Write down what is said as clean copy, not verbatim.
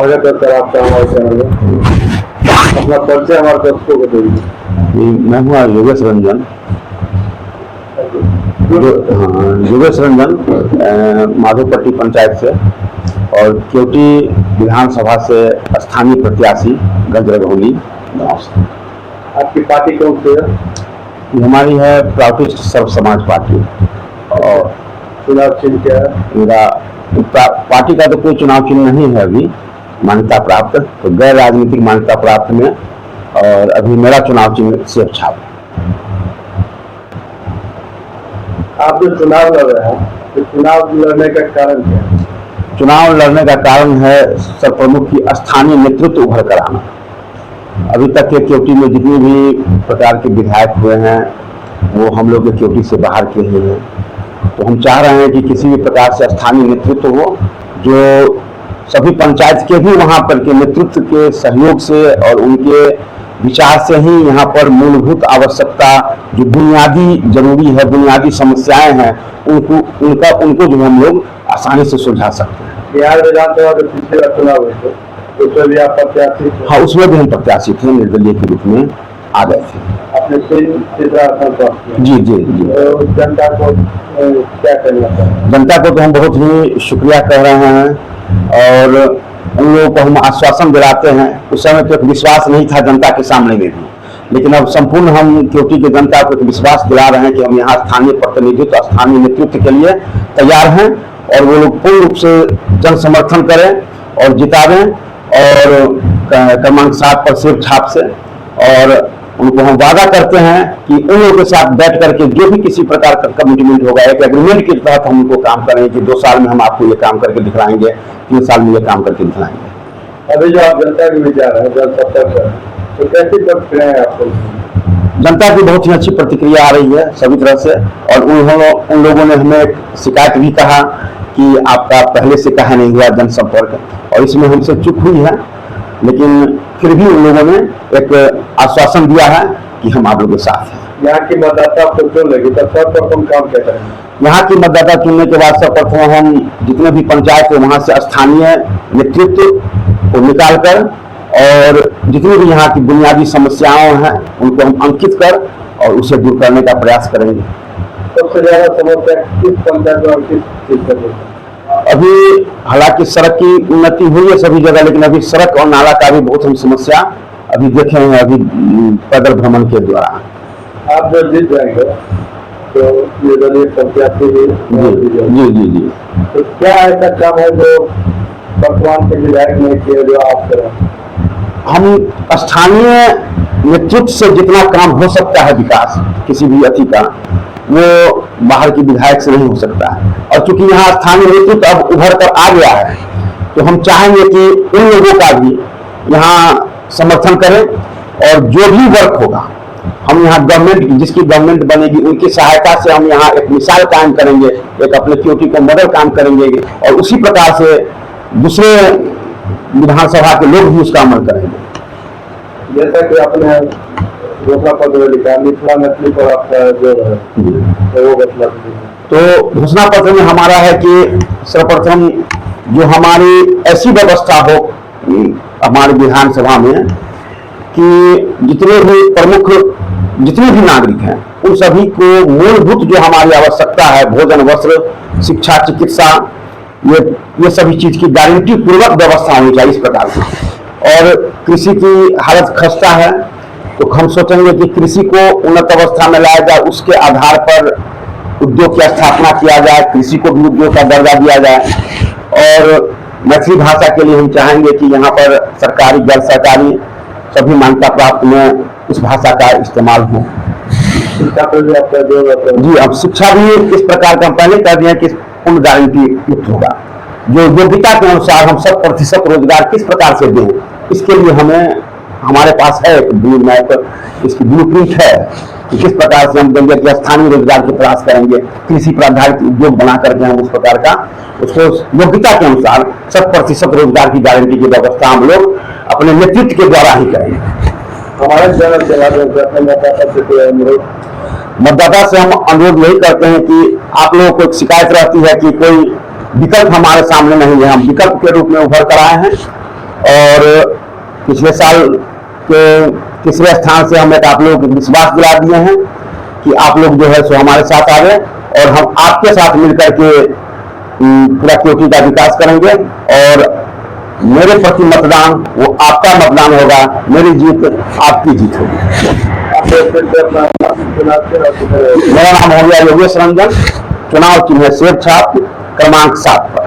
स्वागत है सर आपका हमारे चैनल में। अपना परिचय हमारे दर्शकों को दीजिए। मैं हूँ योगेश रंजन। योगेश रंजन माधोपट्टी पंचायत से और केवटी विधानसभा से स्थानीय प्रत्याशी गंजरघौली गाँव से। आपकी पार्टी कौन सी है? हमारी है प्राउटिस्ट सर्व समाज पार्टी। और चुनाव चिन्ह क्या है? मेरा पार्टी का तो कोई चुनाव चिन्ह नहीं है अभी मान्यता प्राप्त, तो गैर राजनीतिक मान्यता प्राप्त में, और अभी मेरा चुनाव चिन्ह सेब छाप। आप जो चुनाव लड़ रहे हैं तो चुनाव लड़ने का कारण क्या है? चुनाव लड़ने का कारण है सर्वप्रमुख की स्थानीय नेतृत्व उभर कर आना। अभी तक के केवटी में जितने भी प्रकार के विधायक हुए हैं वो हम लोग के केवटी से बाहर के ही हैं, तो हम चाह रहे हैं कि किसी भी प्रकार से स्थानीय नेतृत्व हो जो सभी पंचायत के भी वहाँ पर के नेतृत्व के सहयोग से और उनके विचार से ही यहाँ पर मूलभूत आवश्यकता जो बुनियादी जरूरी है, बुनियादी समस्याएं हैं, उनको जो हम लोग आसानी से सुलझा सकते हैं। बिहार विधानसभा के पिछले चुनाव हुए थे उसमें भी आप प्रत्याशी थे? हाँ, उसमें भी हम प्रत्याशी थे, निर्दलीय के रूप में आ गए थे। अपने जी जी जी। जनता को क्या कहना चाहिए? जनता को तो हम बहुत ही शुक्रिया कह रहे हैं और उन लोगों को हम आश्वासन दिलाते हैं। उस समय तो एक विश्वास नहीं था जनता के सामने में भी, लेकिन अब संपूर्ण हम केवटी की जनता को एक विश्वास दिला रहे हैं कि हम यहाँ स्थानीय प्रतिनिधित्व, स्थानीय नेतृत्व के लिए तैयार हैं और वो लोग पूर्ण रूप से जन समर्थन करें और जितावें, और क्रमांक 7 पर सेब छाप से। और उनको हम वादा करते हैं कि उन लोगों के साथ बैठ करके जो भी किसी प्रकार का कमिटमेंट होगा, एक एग्रीमेंट के तहत हम उनको काम करेंगे कि 2 साल में हम आपको ये काम करके दिखलाएंगे, 3 साल में ये काम करके दिखलाएंगे। अभी जो आप जनता के विचार है तो कैसी प्रतिक्रिया है आपको? जनता की बहुत ही अच्छी प्रतिक्रिया आ रही है सभी तरह से, और उन लोगों ने हमें शिकायत भी कहा कि आपका पहले से कहा नहीं हुआ जनसंपर्क, और इसमें हमसे चूक हुई है, लेकिन फिर भी उन लोगों ने एक आश्वासन दिया है कि हम आप लोगों के साथ हैं। यहाँ की मतदाता आपको चुन लेगी तो सर्वप्रथम काम क्या करेंगे? यहाँ की मतदाता चुनने के बाद सर्वप्रथम हम जितने भी पंचायत है वहाँ से स्थानीय नेतृत्व को निकाल कर और जितनी भी यहाँ की बुनियादी समस्याएं हैं उनको हम अंकित कर और उसे दूर करने का प्रयास करेंगे। सबसे ज्यादा समस्या किस पंचायत और किस चीज का? अभी हालांकि सड़क की उन्नति हुई है सभी जगह, लेकिन अभी सड़क और नाला का भी बहुत हम समस्या अभी देखे हैं अभी पैदल भ्रमण के द्वारा। आप जब जीत जाएंगे तो ये दलीय प्रत्याशी जी जी जी, तो क्या ऐसा काम है जो वर्तमान के विधायक ने किया जो आप करें? हम स्थानीय नेतृत्व से जितना काम हो सकता है विकास किसी भी अति का, वो बाहर के विधायक से नहीं हो सकता है। और चूंकि यहाँ स्थानीय नेतृत्व अब उभर कर आ गया है, तो हम चाहेंगे कि उन लोगों का भी यहाँ समर्थन करें और जो भी वर्क होगा हम यहाँ गवर्नमेंट, जिसकी गवर्नमेंट बनेगी उनकी सहायता से हम यहाँ एक मिसाल कायम करेंगे, एक अपने केवटी को मॉडल काम करेंगे, और उसी प्रकार से दूसरे विधानसभा के लोग भी उसका अमल करेंगे। जैसा कि आपने घोषणा पत्र लिखा मिथिला मैथिली पर आपका जो है वो घोषणा तो घोषणा पत्र में हमारा है कि सर्वप्रथम जो हमारी ऐसी व्यवस्था हो हमारे विधानसभा में कि जितने भी प्रमुख जितने भी नागरिक हैं उन सभी को मूलभूत जो हमारी आवश्यकता है, भोजन, वस्त्र, शिक्षा, चिकित्सा, ये सभी चीज की गारंटी पूर्वक व्यवस्था होनी चाहिए इस प्रकार की। और कृषि की हालत खस्ता है, तो हम सोचेंगे कि कृषि को उन्नत अवस्था में लाया जाए, उसके आधार पर उद्योग की स्थापना किया जाए, कृषि को भी उद्योग का दर्जा दिया जाए। और मैथिली भाषा के लिए हम चाहेंगे कि यहाँ पर सरकारी गैर सरकारी सभी मान्यता प्राप्त में इस भाषा का इस्तेमाल हो। जी, अब शिक्षा भी इस प्रकार का हम पहले कर दिए कि पूर्ण गारंटी युक्त होगा, जो योग्यता के अनुसार हम 100% रोजगार किस प्रकार से दें, इसके लिए हमारे पास है एक ब्लू मैप, इसकी ब्लूप्रिंट है कि किस प्रकार से हम देंगे कि स्थानीय रोजगार की तलाश करेंगे, कृषि पर आधारित उद्योग बना करके हम उस प्रकार का उसको योग्यता के अनुसार 100% रोजगार की गारंटी की व्यवस्था हम लोग अपने नेतृत्व के द्वारा ही करेंगे। हमारे मतदाता से हम अनुरोध यही करते हैं कि आप लोगों को एक शिकायत रहती है कि कोई विकल्प हमारे सामने नहीं है, हम विकल्प के रूप में उभर कर आए हैं और पिछले साल के तीसरे स्थान से हम एक आप लोग विश्वास दिला दिए हैं कि आप लोग जो है सो हमारे साथ आ गए और हम आपके साथ मिलकर के पूरा क्योंकि का विकास करेंगे और मेरे प्रति मतदान वो आपका मतदान होगा, मेरी जीत आपकी जीत होगी। मेरा नाम हो गया योगेश रंजन, चुनाव चिन्ह शेर छाप क्रमांक 7 पर।